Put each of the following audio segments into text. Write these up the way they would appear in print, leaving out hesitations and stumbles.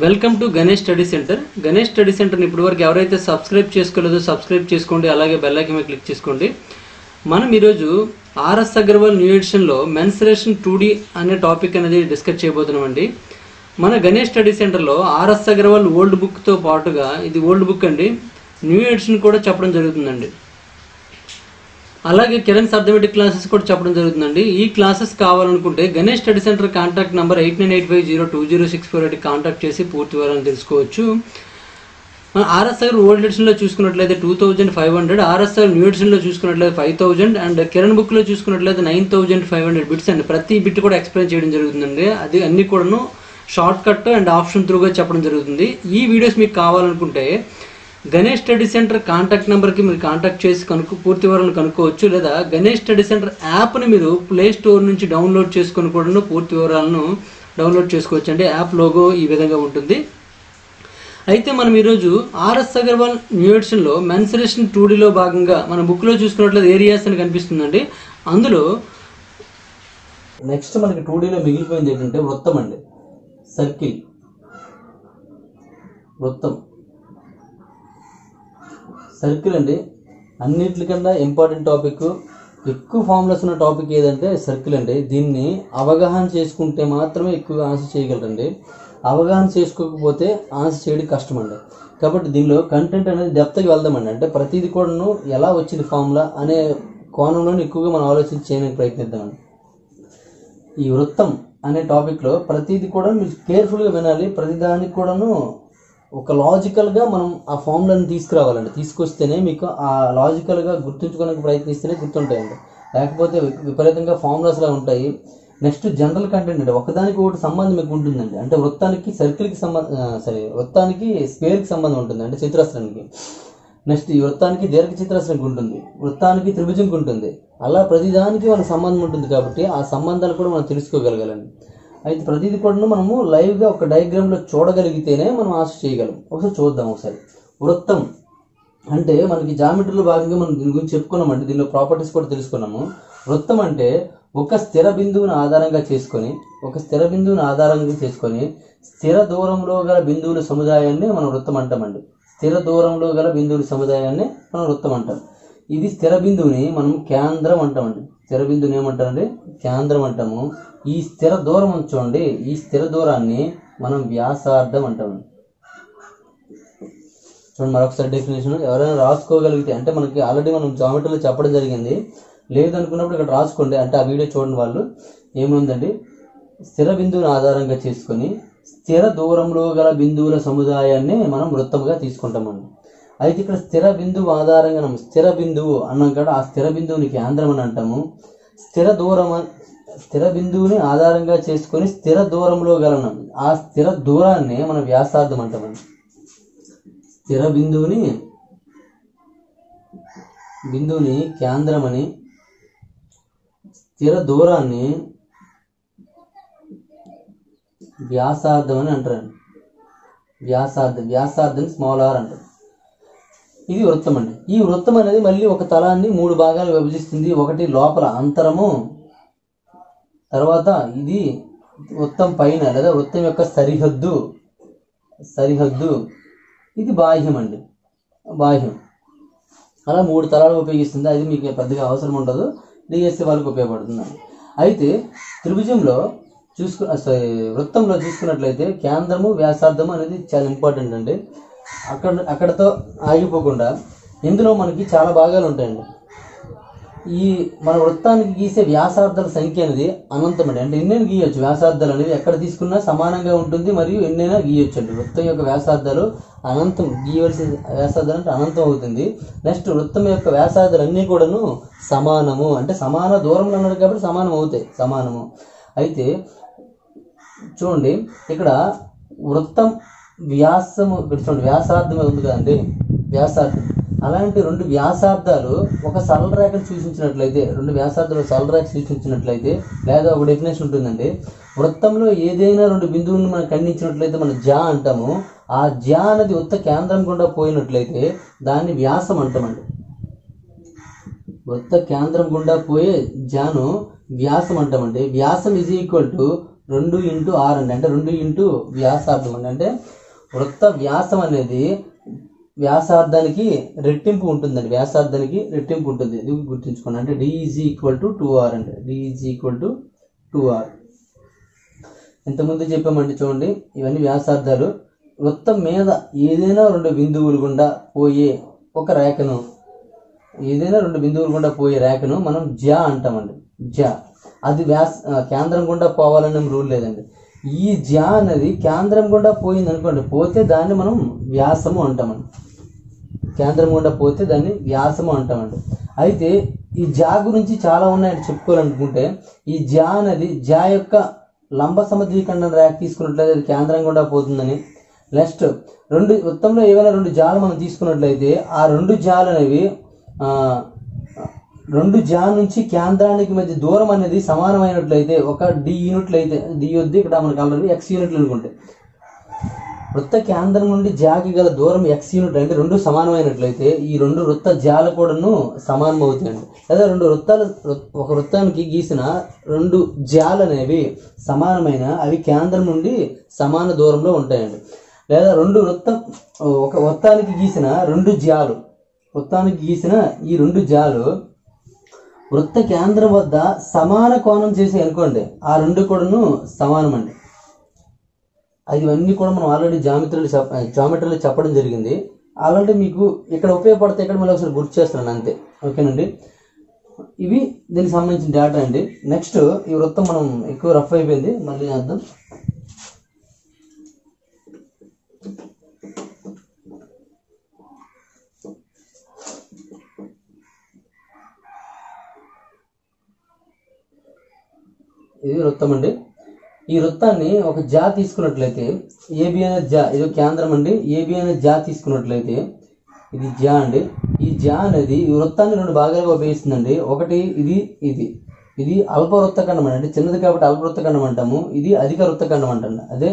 Welcome to Ganesh study centre. Ganesh study సెంటర్ని ఇప్పటివరకు ఎవరైతే సబ్స్క్రైబ్ చేసుకోలేదో సబ్స్క్రైబ్ చేసుకోండి, అలాగే బెల్ ఐకాన్ మీద క్లిక్ చేసుకోండి. మనం ఈరోజు ఆర్ఎస్ అగర్వాల్ న్యూ ఎడిషన్లో మెన్సురేషన్ 2D అనే టాపిక్ అనేది డిస్కస్ చేయబోతున్నామండి. మన గణేష్ స్టడీ సెంటర్లో ఆర్ఎస్ అగర్వాల్ ఓల్డ్ బుక్తో పాటుగా, ఇది ఓల్డ్ బుక్ అండి, న్యూ ఎడిషన్ కూడా చెప్పడం జరుగుతుందండి. అలాగే కిరణ్ అర్థమెటిక్ క్లాసెస్ కూడా చెప్పడం జరుగుతుందండి. ఈ క్లాసెస్ కావాలనుకుంటే Ganesh study centre contact number 8985020648 contact చేసి పూర్తి వివరాలను తెలుసుకోవచ్చు. మన ఆర్ఎస్ఆర్ ఓల్డ్ ఎడిషన్లో చూసుకున్నట్లయితే 2500, ఆర్ఎస్ఆర్ న్యూ ఎడిషన్లో చూసుకున్నట్లయితే 5000 అండ్ కిరణ్ బుక్లో చూసుకున్నట్లయితే 9500 బిట్స్ అండి. ప్రతి బిట్ కూడా ఎక్స్ప్లెయిన్ చేయడం జరుగుతుందండి. అది అన్ని కూడాను షార్ట్ కట్ అండ్ ఆప్షన్ త్రూగా చెప్పడం జరుగుతుంది. ఈ వీడియోస్ మీకు కావాలనుకుంటే గణేష్ స్టడీ సెంటర్ కాంటాక్ట్ నెంబర్కి మీరు కాంటాక్ట్ చేసి పూర్తి వివరాలను కనుక్కోవచ్చు. లేదా గణేష్ స్టడీ సెంటర్ యాప్ని మీరు ప్లే స్టోర్ నుంచి డౌన్లోడ్ చేసుకొని కూడా పూర్తి వివరాలను డౌన్లోడ్ చేసుకోవచ్చు అండి. యాప్ లోగో ఈ విధంగా ఉంటుంది. అయితే మనం ఈరోజు ఆర్ఎస్ అగర్వాల్ న్యూ ఎడిషన్లో మెన్సురేషన్ 2Dలో భాగంగా మన బుక్లో చూసుకున్నట్లయితే ఏరియాస్ అని కనిపిస్తుందండి. అందులో నెక్స్ట్ మనకి 2Dలో మిగిలిపోయింది ఏంటంటే వృత్తం అండి, సర్కిల్, వృత్తం, సర్కిల్ అండి. అన్నింటికన్నా ఇంపార్టెంట్ టాపిక్, ఎక్కువ ఫార్ములాస్ ఉన్న టాపిక్ ఏదంటే సర్కిల్ అండి. దీన్ని అవగాహన చేసుకుంటే మాత్రమే ఎక్కువగా ఆన్సర్ చేయగలరండి. అవగాహన చేసుకోకపోతే ఆన్సర్ చేయడం కష్టం అండి. కాబట్టి దీనిలో కంటెంట్ అనేది డెప్త్కి వెళ్దామండి. అంటే ప్రతిదీ కూడాను ఎలా వచ్చింది ఫార్ములా అనే కోణంలోనే ఎక్కువగా మనం ఆలోచించి చేయడానికి ప్రయత్నిద్దామండి. ఈ వృత్తం అనే టాపిక్లో ప్రతిదీ కూడా మీరు కేర్ఫుల్గా వినాలి. ప్రతిదానికి కూడాను ఒక లాజికల్గా మనం ఆ ఫార్ములాని తీసుకురావాలండి. తీసుకొస్తేనే మీకు ఆ లాజికల్గా గుర్తుంచుకోవడానికి ప్రయత్నిస్తేనే గుర్తుంటాయండి. లేకపోతే విపరీతంగా ఫార్ములాస్లా ఉంటాయి. నెక్స్ట్ జనరల్ కంటెంట్ అండి. ఒకదానికి ఒకటి సంబంధం మీకు ఉంటుందండి. అంటే వృత్తానికి సర్కిల్కి వృత్తానికి స్క్వేర్కి సంబంధం ఉంటుంది, అంటే చతురస్రానికి. నెక్స్ట్ ఈ వృత్తానికి దీర్ఘ చతురస్రానికి ఉంటుంది, వృత్తానికి త్రిభుజంకి ఉంటుంది. అలా ప్రతిదానికి మన సంబంధం ఉంటుంది. కాబట్టి ఆ సంబంధాలు కూడా మనం తెలుసుకోగలగాలండి. అయితే ప్రతిదీ కూడా మనము లైవ్గా ఒక డయాగ్రామ్లో చూడగలిగితేనే మనం ఆన్సర్ చేయగలం. ఒకసారి చూద్దాం. ఒకసారి వృత్తం అంటే మనకి జామెట్రీలో భాగంగా మనం దీని గురించి చెప్పుకున్నామండి. దీనిలో ప్రాపర్టీస్ కూడా తెలుసుకున్నాము. వృత్తం అంటే ఒక స్థిర బిందువుని ఆధారంగా చేసుకొని స్థిర దూరంలో గల బిందువుల సముదాయాన్ని మనం వృత్తం అంటామండి. స్థిర దూరంలో గల బిందువుల సముదాయాన్ని మనం వృత్తం అంటాం. ఇది స్థిర బిందువుని మనం కేంద్రం అంటామండి. స్థిర బిందువుని ఏమంటారండి? కేంద్రం అంటాము. ఈ స్థిర దూరం చూడండి, ఈ స్థిర దూరాన్ని మనం వ్యాసార్థం అంటామండి. చూడండి మరొకసారి డెఫినేషన్ ఎవరైనా రాసుకోగలిగితే, అంటే మనకి ఆల్రెడీ మనం జామెట్రీలో చెప్పడం జరిగింది, లేదనుకున్నప్పుడు ఇక్కడ రాసుకోండి. అంటే ఆ వీడియో చూడండి. వాళ్ళు ఏముందండి, స్థిర బిందువుని ఆధారంగా చేసుకొని స్థిర దూరంలో గల బిందువుల సముదాయాన్ని మనం వృత్తంగా తీసుకుంటామండి. అయితే ఇక్కడ స్థిర బిందువు ఆధారంగా స్థిర బిందువు అన్నాం కదా, ఆ స్థిర బిందువుని కేంద్రం అని అంటాము. స్థిర బిందువుని ఆధారంగా చేసుకొని స్థిర దూరంలో గల ఆ స్థిర దూరాన్ని మనం వ్యాసార్థం అంటామండి. స్థిర బిందువుని కేంద్రమని, స్థిర దూరాన్ని వ్యాసార్థం అని అంటారండి. వ్యాసార్థం స్మాల్ ఆర్ అంటారు. ఇది వృత్తం అండి. ఈ వృత్తం అనేది మళ్ళీ ఒక తలాన్ని 3 భాగాలు విభజిస్తుంది. ఒకటి లోపల అంతరము, తర్వాత ఇది వృత్తం పైన లేదా వృత్తం యొక్క సరిహద్దు, ఇది బాహ్యం అండి, బాహ్యం. అలా 3 తలాలు ఉపయోగిస్తుంది. అది మీకు పెద్దగా అవసరం ఉండదు, డిఎస్సి వాళ్ళకి ఉపయోగపడుతుంది. అయితే త్రిభుజంలో వృత్తంలో చూసుకున్నట్లయితే కేంద్రము, వ్యాసార్థము అనేది చాలా ఇంపార్టెంట్ అండి. అక్కడతో ఆగిపోకుండా ఇందులో మనకి చాలా భాగాలు ఉంటాయండి. ఈ మన వృత్తానికి గీసే వ్యాసార్థాల సంఖ్య అనేది అనంతం అండి. అంటే ఎన్నైనా గీయొచ్చు. వ్యాసార్థాలు అనేది ఎక్కడ తీసుకున్నా సమానంగా ఉంటుంది, మరియు ఎన్నైనా గీయొచ్చు అండి. వృత్తం యొక్క వ్యాసార్థాలు అనంతం, గీయవలసిన వ్యాసార్థాలు అంటే అనంతం అవుతుంది. నెక్స్ట్ వృత్తం యొక్క వ్యాసార్థాలు అన్నీ కూడాను సమానము, అంటే సమాన దూరంలో ఉన్నాడు కాబట్టి సమానం అవుతాయి, సమానము. అయితే చూడండి ఇక్కడ వృత్తం వ్యాసము, చూడండి వ్యాసార్థం ఉంది కదండి, వ్యాసార్థం. అలాంటి 2 వ్యాసార్థాలు ఒక సరళ రేఖను సూచించినట్లయితే, 2 వ్యాసార్థాలు సరళ రేఖ సూచించినట్లయితే, లేదా ఒక డెఫినేషన్ ఉంటుందండి, వృత్తంలో ఏదైనా 2 బిందువులను మనం ఖండించినట్లయితే మనం జా అంటాము. ఆ జా అనేది వృత్త కేంద్రం గుండా పోయినట్లయితే దాన్ని వ్యాసం అంటామండి. వృత్త కేంద్రం గుండా పోయే జాను వ్యాసం అంటామండి. వ్యాసం is equal to 2 into r అండి, అంటే 2 ఇంటూ వ్యాసార్థం అండి. అంటే వృత్త వ్యాసం అనేది వ్యాసార్థానికి రెట్టింపు ఉంటుందండి, వ్యాసార్థానికి రెట్టింపు ఉంటుంది. ఇది గుర్తుంచుకోండి. అంటే d is equal to 2r అండి, d is equal to 2r. ఇంతకుముందు చెప్పామండి చూడండి, ఇవన్నీ వ్యాసార్థాలు. వృత్తం మీద ఏదైనా 2 బిందువులు గుండా పోయే ఒక రేఖను, ఏదైనా 2 బిందువులు గుండా పోయే రేఖను మనం జ్యా అంటామండి. జ్యా అది కేంద్రం గుండా పోవాలనే రూల్ లేదండి. ఈ జ్యా అనేది కేంద్రం గుండా పోయింది అనుకోండి, పోతే దాన్ని మనం వ్యాసము అంటామండి. కేంద్రం గుండా పోతే దాన్ని వ్యాసము అంటామండి. అయితే ఈ జ్యా గురించి చాలా ఉన్నాయని చెప్పుకోవాలనుకుంటే, ఈ జ్యా అనేది జ్యా యొక్క లంబ సమద్విఖండన రేఖ తీసుకున్నట్లయితే అది కేంద్రం గుండా పోతుందని. నెక్స్ట్ వృత్తంలో ఏవైనా 2 జాలు మనం తీసుకున్నట్లయితే ఆ 2 జాలు అనేవి 2 జా నుంచి కేంద్రానికి మధ్య దూరం అనేది సమానమైనట్లయితే, ఒక d యూనిట్లు అయితే, d వద్ద ఇక్కడ మనకు ఆల్రెడీ x యూనిట్లు అనుకుంటే, వృత్త కేంద్రం నుండి జాకి గల దూరం x యూనిట్ అంటే 2 సమానమైనట్లయితే ఈ 2 వృత్త జాలు కూడాను సమానం అవుతాయండి. లేదా ఒక వృత్తానికి గీసిన 2 జాలు అనేవి సమానమైన అవి కేంద్రం నుండి సమాన దూరంలో ఉంటాయండి. లేదా ఒక వృత్తానికి గీసిన 2 జాలు, వృత్తానికి గీసిన ఈ 2 జాలు వృత్త కేంద్రం వద్ద సమాన కోణం చేసి అనుకోండి, ఆ 2 కూడాను సమానం అండి. ఇవన్నీ కూడా మనం ఆల్రెడీ జామెట్రీలో చెప్పడం జరిగింది. అలాంటి మీకు ఇక్కడ ఉపయోగపడతాయి, ఇక్కడ మళ్ళీ ఒకసారి గుర్తు చేస్తున్నాను అంతే. ఓకేనండి, ఇవి దీనికి సంబంధించిన డేటా అండి. నెక్స్ట్ ఈ వృత్తం మనం ఎక్కువ రఫ్ అయిపోయింది, మళ్ళీ అర్థం. ఇది వృత్తం అండి. ఈ వృత్తాన్ని ఒక జా తీసుకున్నట్లయితే, ఏబి అనేది జా, ఇది కేంద్రం అండి. ఏబి అనేది జా తీసుకున్నట్లయితే ఇది జా అండి. ఈ జా అనేది ఈ వృత్తాన్ని 2 భాగాలుగా ఉపయోగిస్తుందండి. ఒకటి ఇది అల్ప వృత్తఖండం అండి, అంటే చిన్నది కాబట్టి అల్ప వృత్తఖండం అంటాము. ఇది అధిక వృత్తఖండం అంటాం, అదే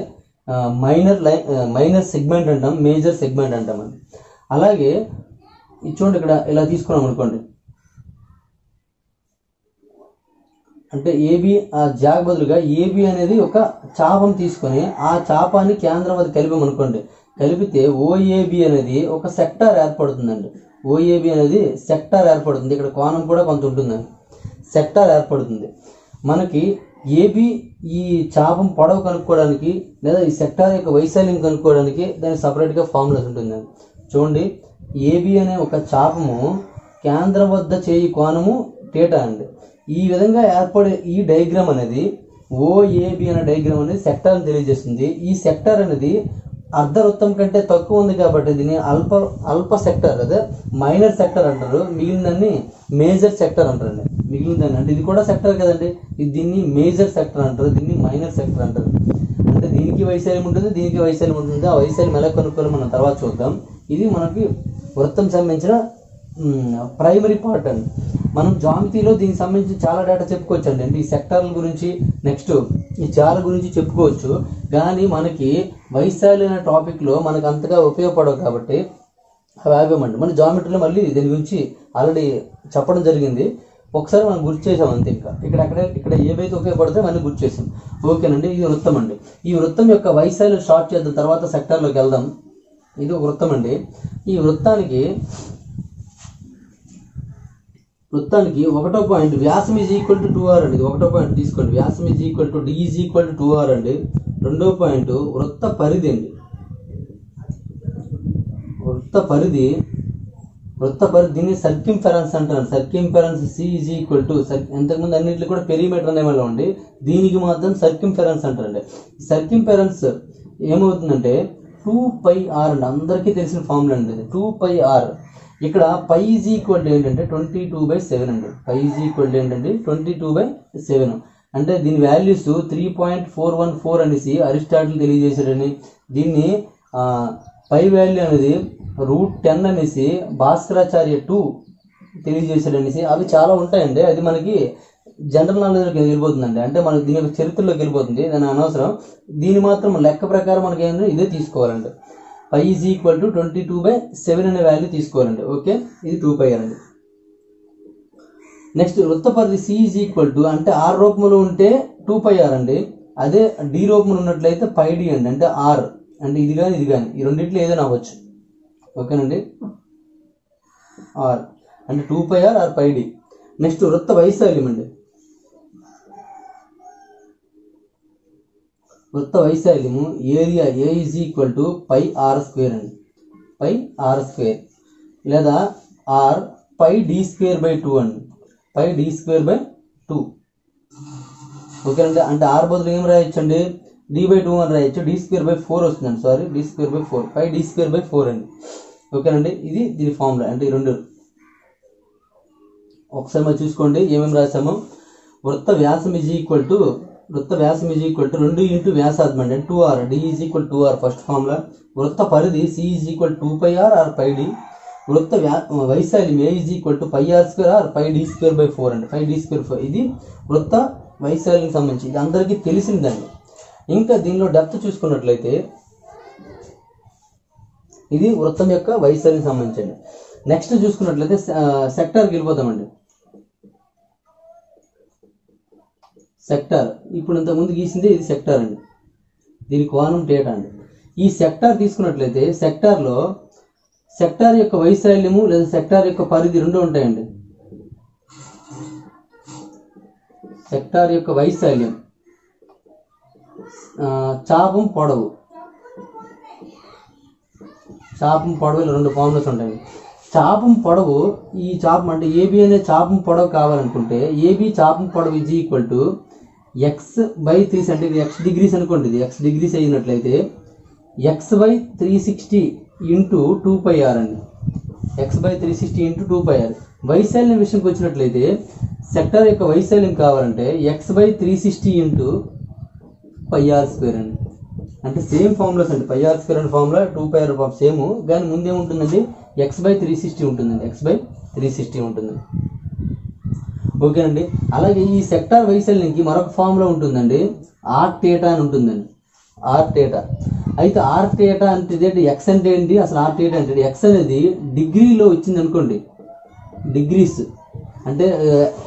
మైనర్ సెగ్మెంట్ అంటాం, మేజర్ సెగ్మెంట్ అంటామండి. అలాగే ఇది చూడండి, ఇక్కడ ఇలా తీసుకున్నాం అనుకోండి, అంటే ఏబి ఆ జాగ్ బదులుగా ఏబి అనేది ఒక చాపం తీసుకొని ఆ చాపాన్ని కేంద్రం వద్ద కలిపామనుకోండి, కలిపితే ఓఏబి అనేది ఒక సెక్టార్ ఏర్పడుతుందండి. ఓఏబి అనేది సెక్టార్ ఏర్పడుతుంది. ఇక్కడ కోణం కూడా కొంత ఉంటుందండి, సెక్టార్ ఏర్పడుతుంది. మనకి ఏబి ఈ చాపం పొడవు కనుక్కోవడానికి లేదా ఈ సెక్టార్ యొక్క వైశాల్యం కనుక్కోవడానికి దానికి సపరేట్గా ఫార్ములాస్ ఉంటుందండి. చూడండి, ఏబి అనే ఒక చాపము కేంద్రం వద్ద చేయి కోణము థీటా అండి. ఈ విధంగా ఏర్పడే ఈ డయాగ్రామ్ అనేది ఓఏబి అనే డయాగ్రామ్ అనేది సెక్టార్ని తెలియజేస్తుంది. ఈ సెక్టార్ అనేది అర్ధవృత్తం కంటే తక్కువ ఉంది కాబట్టి దీన్ని అల్ప సెక్టార్, అదే మైనర్ సెక్టార్ అంటారు. మిగిలినన్ని మేజర్ సెక్టార్ అంటారండి. మిగిలినదాన్ని అంటే ఇది కూడా సెక్టార్ కదండి, దీన్ని మేజర్ సెక్టార్ అంటారు, దీన్ని మైనర్ సెక్టార్ అంటారు. అంటే దీనికి వైశాల్యం ఉంటుంది, దీనికి వైశాల్యం ఉంటుంది. ఆ వైశాల్యం ఎలా కనుక్కోవాలో మనం తర్వాత చూద్దాం. ఇది మనకి వృత్తం సంబంధించిన ప్రైమరీ పార్ట్ అండి. మనం జామెట్రీలో దీనికి సంబంధించి చాలా డేటా చెప్పుకోవచ్చు అండి. అంటే ఈ సెక్టార్ల గురించి, నెక్స్ట్ ఈ జాల గురించి చెప్పుకోవచ్చు. కానీ మనకి వైశాల్యం అనే టాపిక్లో మనకు అంతగా ఉపయోగపడవు కాబట్టి అవి ఆగమండి. మన జామెట్రీలో మళ్ళీ దీని గురించి ఆల్రెడీ చెప్పడం జరిగింది, ఒకసారి మనం గుర్తు చేసాం అంతే. ఇక్కడ ఏవైతే ఉపయోగపడతాయో అన్నీ గుర్తు చేసాం. ఓకేనండి, ఇది వృత్తం అండి. ఈ వృత్తం యొక్క వైశాల్యం స్టార్ట్ చేద్దాం, తర్వాత సెక్టార్లోకి వెళ్దాం. ఇది ఒక వృత్తం అండి. ఈ వృత్తానికి 1వ పాయింట్ వ్యాసం ఈజ్ ఈక్వల్ టు 2r అండి. 1వ పాయింట్ తీసుకోండి, వ్యాసం is equal to d is equal to 2r అండి. 2వ పాయింట్ వృత్త పరిధి అండి. వృత్త పరిధి దీన్ని సర్కింఫరెన్స్ అంటారు. సర్కింఫరెన్స్ c ఈజ్ ఈక్వల్ టు, ఎంతకుముందు అన్నింటిలో కూడా పెరిమీటర్ అనేవాళ్ళు అండి, దీనికి మాత్రం సర్కింఫరెన్స్ అంటారండి. సర్కింఫరెన్స్ ఏమవుతుందంటే 2πr అండి, అందరికీ తెలిసిన ఫార్ములా అండి, 2πr. ఇక్కడ పై ఈజ్ ఈక్వల్ టు ఏంటంటే 22/7 అండి. పై ఈజ్ ఈక్వల్ టు ఏంటంటే 22/7. అంటే దీని వాల్యూస్ 3.414 అనేసి అరిస్టాటిల్ తెలియజేశాడని, దీన్ని పై వాల్యూ అనేది √10 అనేసి భాస్కరాచార్య 2 తెలియజేశాడనేసి, అవి చాలా ఉంటాయండి. అది మనకి జనరల్ నాలెడ్జ్లోకి వెళ్ళిపోతుందండి, అంటే మనకి దీని యొక్క చరిత్రలోకి వెళ్ళిపోతుంది, దాని అనవసరం. దీని మాత్రం లెక్క ప్రకారం మనకి ఏంటంటే ఇదే తీసుకోవాలండి. పై ఈజ్ ఈక్వల్ టు 22/7 అనే వాల్యూ తీసుకోవాలండి. ఓకే, ఇది 2πr అండి. నెక్స్ట్ వృత్త పరిధి c ఈజ్ ఈక్వల్ టు, అంటే r రూపంలో ఉంటే 2πr అండి, అదే డి రూపం ఉన్నట్లయితే పై డి అండి, అంటే ఆర్, అంటే ఇది కానీ ఈ రెండింటిలో ఏదైనా అవ్వచ్చు. ఓకేనండి, ఆర్ అంటే 2πr R pi D. Next వృత్త వైశాల్యం అండి. వృత్త వైశాల్యము area A is equal to pi R square అండి, పై ఆర్ స్క్వేర్, లేదా R pi D square by 2 అండి, పై డి స్క్వేర్ బై 2. ఓకేనండి, అంటే ఆర్ బదులు ఏం రాయొచ్చు అండి, డి బై 2 అని రాయొచ్చు, డి స్క్వేర్ బై 4 వస్తుందండి, sorry D square by 4, pi D square by 4 అండి. ఓకేనండి, ఇది దీని ఫార్ములా, అంటే ఈ రెండు ఒకసారి మనం చూసుకోండి ఏమేమి రాసాము. వృత్త వ్యాసం ఈజ్ ఈక్వల్ టు 2 ఇంటూ వ్యాసార్థం అండి, 2r, d is equal 2r first formula. వృత్త పరిధి c is equal 2πr R pi D. వృత్త వైశాల్యం a is equal to pi R square R pi D square by 4 అండి, పై డి స్క్వేర్ 4. ఇది వృత్త వైశాల్యం సంబంధించి, ఇది అందరికీ తెలిసిందండి. ఇంకా దీనిలో డెప్త్ చూసుకున్నట్లయితే ఇది వృత్తం యొక్క వైశాల్యం సంబంధించండి. నెక్స్ట్ చూసుకున్నట్లయితే సెక్టార్కి వెళ్ళిపోతామండి. సెక్టార్ ఇప్పుడు ఇంతకుముందు గీసింది ఇది సెక్టార్ అండి, దీని కోణం θ అండి. ఈ సెక్టార్ తీసుకున్నట్లయితే సెక్టార్లో సెక్టార్ యొక్క వైశాల్యము లేదా సెక్టార్ యొక్క పరిధి రెండు ఉంటాయండి. సెక్టార్ యొక్క వైశాల్యం, చాపం పొడవు రెండు ఫార్ములాస్ ఉంటాయండి. చాపం పొడవు, ఈ చాపం అంటే ఏబి అనే చాపం పొడవు కావాలనుకుంటే ఏబి చాపం పొడవు is equal to X by 3, అంటే ఇది ఎక్స్ డిగ్రీస్ అనుకోండి, ఇది ఎక్స్ డిగ్రీస్ అయినట్లయితే ఎక్స్ బై 360 ఇంటూ 2πr అండి, ఎక్స్ బై 360 ఇంటూ 2πr. వైశాల్యం విషయంకి వచ్చినట్లయితే సెక్టార్ యొక్క వైశాల్యం కావాలంటే X by 360 into πr square అండి, అంటే సేమ్ ఫార్ములాస్ అండి. πr స్క్వేర్ అనే ఫార్ములా 2πr సేమ్, కానీ ముందేముంటుందండి ఎక్స్ బై 360 ఉంటుందండి, ఎక్స్ బై 360 ఉంటుంది. ఓకేనండి, అలాగే ఈ సెక్టార్ వైశాల్యానికి మరొక ఫార్ములా ఉంటుందండి, ఆర్ θ అని ఉంటుందండి, ఆర్ θ. అయితే ఆర్ θ అంటే ఎక్స్ అంటే ఏంటి, అసలు ఆర్ θ అంటే ఎక్స్ అనేది డిగ్రీలో వచ్చింది అనుకోండి, డిగ్రీస్ అంటే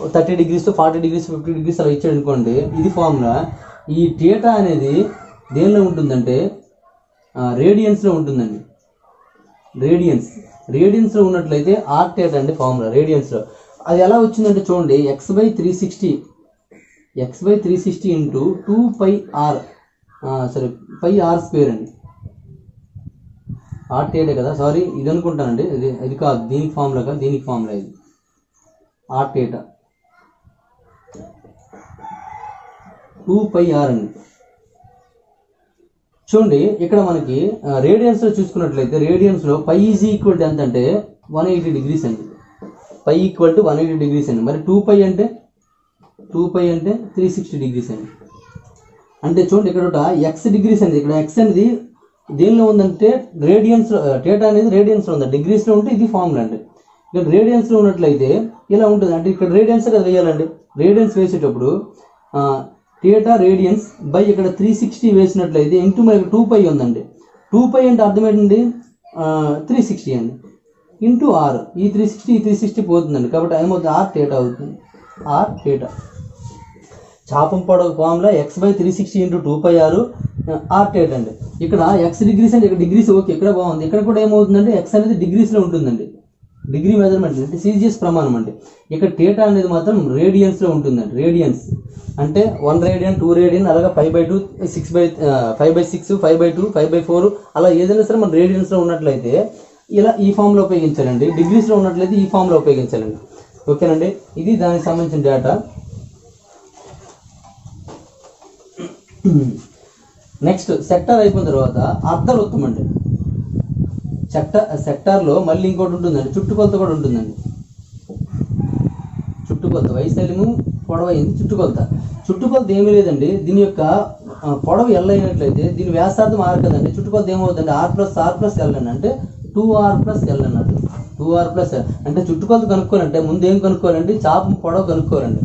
30 degrees 40 degrees 50 degrees అలా ఇచ్చాడు అనుకోండి, ఇది ఫార్ములా. ఈ θ అనేది దేనిలో ఉంటుందంటే రేడియన్స్లో ఉంటుందండి, రేడియన్స్లో ఉన్నట్లయితే ఆర్ θ అండి ఫార్ములా రేడియన్స్లో. అది ఎలా వచ్చిందంటే చూడండి, ఎక్స్ బై 360 ఇంటూ 2πr, సరే పై ఆర్ స్క్వేర్ అండి, ఆర్ θ కదా, సారీ ఇది అనుకుంటానండి, ఇది కాదు, దీనికి ఫార్ములా కాదు, దీనికి ఫార్ములా ఇది ఆర్ θ 2πr అండి. చూడండి ఇక్కడ మనకి రేడియన్స్ లో చూసుకున్నట్లయితే రేడియన్స్ లో పై ఈజ్ ఈక్వల్ టు ఎంత అంటే 180 degrees అండి, పై ఈక్వల్ టు 180 degrees అండి. మరి 2π అంటే 360 degrees అండి. అంటే చూడండి ఇక్కడ ఎక్స్ డిగ్రీస్ అండి, ఇక్కడ ఎక్స్ అనేది దేనిలో ఉందంటే రేడియన్స్, θ అనేది రేడియన్స్ లో ఉంది, డిగ్రీస్ లో ఉంటే ఇది ఫార్ములా అండి. ఇక్కడ రేడియన్స్ లో ఉన్నట్లయితే ఇలా ఉంటుంది, అంటే ఇక్కడ రేడియన్స్ కదా వేయాలండి. రేడియన్స్ వేసేటప్పుడు θ రేడియన్స్ బై ఇక్కడ 360 వేసినట్లయితే ఇంటూ మనకి 2π ఉందండి. 2π అంటే అర్థం ఏంటండి 360 అండి, ఇంటూ ఆర్, ఈ 360 పోతుందండి, కాబట్టి ఏమవుతుంది ఆర్ θ అవుతుంది, ఆర్ θ. చాపం పొడవు formula X by 360 into 2πr R θ అండి. ఇక్కడ ఎక్స్ డిగ్రీస్ అంటే ఇక్కడ డిగ్రీస్ ఓకే, ఇక్కడ బాగుంది, ఇక్కడ కూడా ఏమవుతుందంటే ఎక్స్ అనేది డిగ్రీస్లో ఉంటుందండి, డిగ్రీ మెజర్మెంట్ అంటే సిజిఎస్ ప్రమాణం అండి. ఇక్కడ θ అనేది మాత్రం రేడియన్స్లో ఉంటుందండి, రేడియన్స్ అంటే 1 రేడియన్ 2 రేడియన్ అలాగా 5/2 5/6 5/2 5/4 అలా ఏదైనా సరే మన రేడియన్స్లో ఉన్నట్లయితే ఇలా ఈ ఫామ్లో ఉపయోగించాలండి, డిగ్రీస్లో ఉన్నట్లయితే ఈ ఫామ్లో ఉపయోగించాలండి. ఓకేనండి, ఇది దానికి సంబంధించిన డేటా. నెక్స్ట్ సెక్టార్ అయిపోయిన తర్వాత అర్ధవృత్తం అండి. సెక్టార్లో మళ్ళీ ఇంకోటి ఉంటుందండి, చుట్టుకొలత కూడా ఉంటుందండి. చుట్టుకొలత వైశాల్యము పొడవైంది, చుట్టుకొలత ఏమీ లేదండి. దీని యొక్క పొడవు ఎల్ అయినట్లయితే దీని వ్యాసార్థం ఆర్ కదండి, చుట్టుకొలత ఏమవుతుందండి ఆర్ ప్లస్ ఎల్ అని, అంటే 2r + l అన్నట్టు. 2r + l అంటే చుట్టుకొలత కనుక్కోవాలంటే ముందేం కనుక్కోవాలండి, చాపం పొడవు కనుక్కోవాలండి.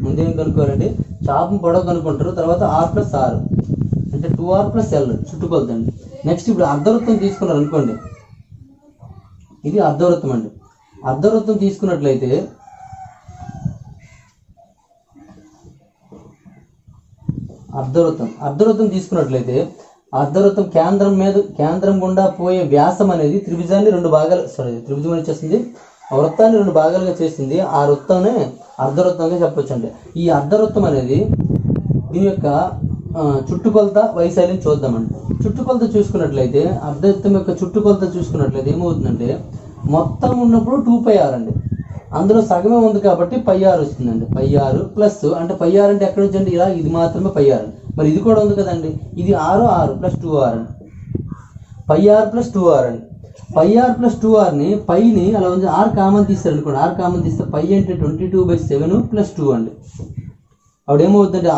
ముందేం కనుక్కోవాలండి, చాపం పొడవు కనుక్కుంటారు, తర్వాత r + r అంటే 2r + l చుట్టుకొలత అండి. నెక్స్ట్ ఇప్పుడు అర్ధవృత్తం తీసుకున్నారు అనుకోండి, ఇది అర్ధవృత్తం అండి. అర్ధవృత్తం తీసుకున్నట్లయితే అర్ధవృత్తం తీసుకున్నట్లయితే అర్ధవృత్తం కేంద్రం గుండా పోయే వ్యాసం అనేది త్రిభుజం వచ్చేస్తుంది, ఆ వృత్తాన్ని 2 భాగాలుగా చేస్తుంది. ఆ వృత్తాన్ని అర్ధవృత్తంగా చెప్పొచ్చండి. ఈ అర్ధవృత్తం అనేది దీని యొక్క చుట్టుకొలత వైశాల్యం చూద్దామండి. చుట్టుకొలత చూసుకున్నట్లయితే అర్ధవృత్తం యొక్క చుట్టుకొలత చూసుకున్నట్లయితే ఏమవుతుందంటే మొత్తం ఉన్నప్పుడు 2πr అండి, అందులో సగమే ఉంది కాబట్టి πr వస్తుందండి. πr ప్లస్ అంటే πr అంటే ఎక్కడి నుంచి అండి, ఇలా ఇది మాత్రమే πr, మరి ఇది కూడా ఉంది కదండి, ఇది r ప్లస్ 2r అండి, πr ప్లస్ 2r అండి. πr ప్లస్ 2rని పైని అలా ఉంది, r కామన్ తీస్తారు అనుకోండి, r కామన్ తీస్తే π అంటే 22/7 ప్లస్ 2 అండి. అప్పుడు ఏమవుతుందంటే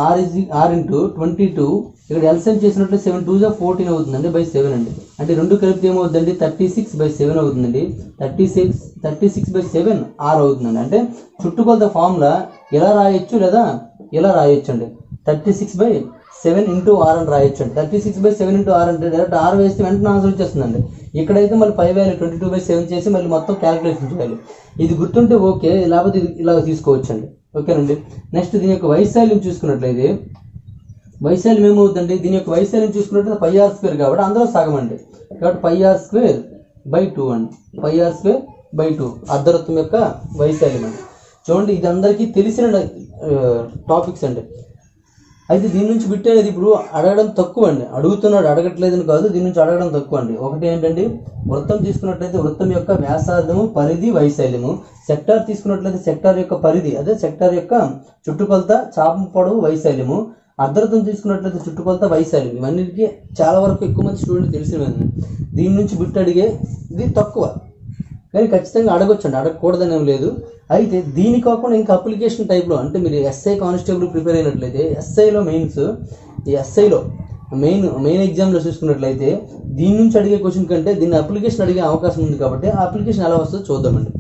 r ఇంటూ 22, ఇక్కడ ఎల్సిఎం చేసినట్టు 7 2 14 అవుతుందండి బై 7 అండి. అంటే 2 కలిపితే ఏమవుతుందండి 36/7 అవుతుందండి. 36/7 r అవుతుందండి. అంటే చుట్టుకొలత ఫార్ములా ఇలా రాయొచ్చు లేదా ఇలా రాయొచ్చు అండి, 36/7 ఇంటూ r అని రాయొచ్చు అండి. 36/7 ఇంటూ r అంటే డైరెక్ట్ r వేస్తే వెంటనే ఆన్సర్ వచ్చేస్తుందండి. ఇక్కడైతే మళ్ళీ పై వాల్యూ 22/7 చేసి మళ్ళీ మొత్తం క్యాలిక్యులేషన్ చేయాలి. ఇది గుర్తుంటే ఓకే, లేకపోతే ఇలా తీసుకోవచ్చు అండి. ఓకేనండి. నెక్స్ట్ దీని యొక్క వైశాల్యం చూసుకున్నట్లయితే వైశాల్యం ఏమవుతుందండి, దీని యొక్క వైశాల్యం చూసుకున్నట్లయితే πr² కాబట్టి అందులో సగం అండి, కాబట్టి πr²/2 అండి, πr²/2 అర్ధవృత్తం యొక్క వైశాల్యం అండి. చూడండి ఇది అందరికీ తెలిసిన టాపిక్స్ అండి. అయితే దీని నుంచి బిట్ అనేది ఇప్పుడు అడగడం తక్కువ అండి, అడుగుతున్నాడు అడగట్లేదని కాదు, దీని నుంచి అడగడం తక్కువ అండి. ఒకటి ఏంటంటే వృత్తం తీసుకున్నట్లయితే వృత్తం యొక్క వ్యాసార్థము, పరిధి, వైశాల్యము. సెక్టార్ తీసుకున్నట్లయితే సెక్టార్ యొక్క పరిధి, అదే సెక్టార్ యొక్క చుట్టుకొలత, చాపం పొడవు, వైశాల్యము. అర్ధవృత్తం తీసుకున్నట్లయితే చుట్టుకొలత, వైశాల్యం. ఇవన్నిటికీ చాలా వరకు ఎక్కువ మంది స్టూడెంట్ తెలిసినవి. దీని నుంచి బిట్ అడిగే ఇది తక్కువ, కానీ ఖచ్చితంగా అడగొచ్చండి, అడగకూడదని ఏం లేదు. అయితే దీని కాకుండా ఇంకా అప్లికేషన్ టైప్లో అంటే మీరు ఎస్ఐ కానిస్టేబుల్ ప్రిపేర్ అయినట్లయితే ఎస్ఐలో మెయిన్స్, ఈ ఎస్ఐలో మెయిన్ ఎగ్జామ్లో చూసుకున్నట్లయితే దీని నుంచి అడిగే క్వశ్చన్ కంటే దీన్ని అప్లికేషన్ అడిగే అవకాశం ఉంది కాబట్టి ఆ అప్లికేషన్ ఎలా వస్తుందో చూద్దామండి.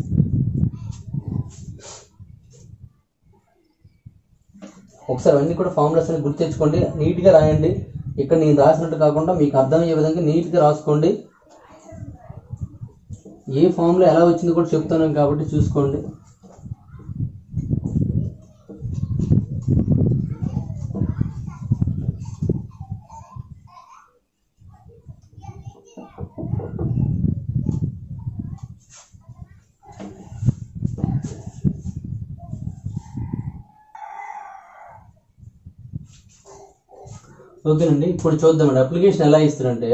ఒకసారి అన్నీ కూడా ఫార్ములాస్ అని గుర్తు తెచ్చుకోండి, నీట్గా రాయండి. ఇక్కడ నేను రాసినట్టు కాకుండా మీకు అర్థమయ్యే విధంగా నీట్గా రాసుకోండి. ఏ ఫామ్లో ఎలా వచ్చిందో కూడా చెప్తాను కాబట్టి చూసుకోండి. ఓకేనండి, ఇప్పుడు చూద్దామండి అప్లికేషన్ ఎలా ఇస్తారంటే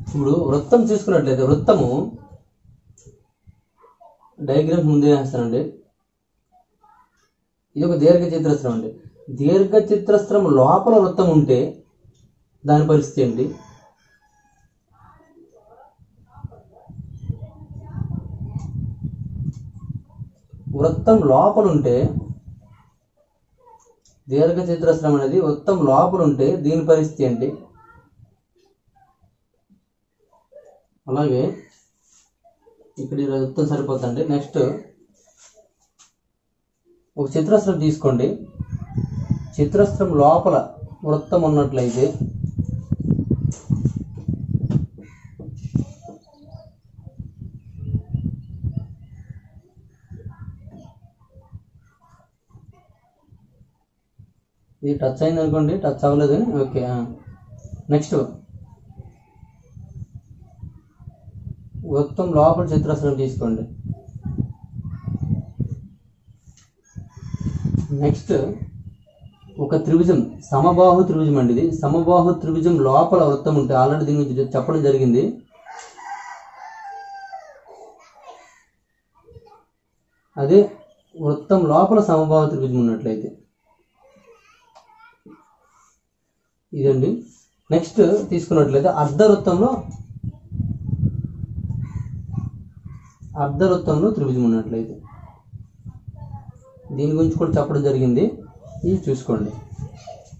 ఇప్పుడు వృత్తం చూసుకున్నట్లయితే వృత్తము డయాగ్రామ్ ముందే వేస్తానండి. ఇది ఒక దీర్ఘ చతురస్రం అండి. దీర్ఘ చతురస్రం లోపల వృత్తం ఉంటే దాని పరిస్థితి ఏంటి, వృత్తం లోపల ఉంటే దీర్ఘ చతురస్రం అనేది వృత్తం లోపల ఉంటే దీని పరిస్థితి ఏంటి. అలాగే ఇక్కడ వృత్తం సరిపోతుంది. నెక్స్ట్ ఒక చతురస్రం తీసుకోండి, చతురస్రం లోపల వృత్తం ఉన్నట్లయితే ఇది టచ్ అయింది అనుకోండి, టచ్ అవ్వలేదు, ఓకే. నెక్స్ట్ వృత్తం లోపల చతురస్రం తీసుకోండి. నెక్స్ట్ ఒక త్రిభుజం, సమబాహు త్రిభుజం అండి. ఇది సమబాహు త్రిభుజం లోపల వృత్తం ఉంటే ఆల్రెడీ దీని గురించి చెప్పడం జరిగింది. అదే వృత్తం లోపల సమబాహు త్రిభుజం ఉన్నట్లయితే ఇదండి. నెక్స్ట్ తీసుకున్నట్లయితే అర్ధవృత్తంలో త్రిభుజం ఉన్నట్లయితే దీని గురించి కూడా చెప్పడం జరిగింది, ఇవి చూసుకోండి.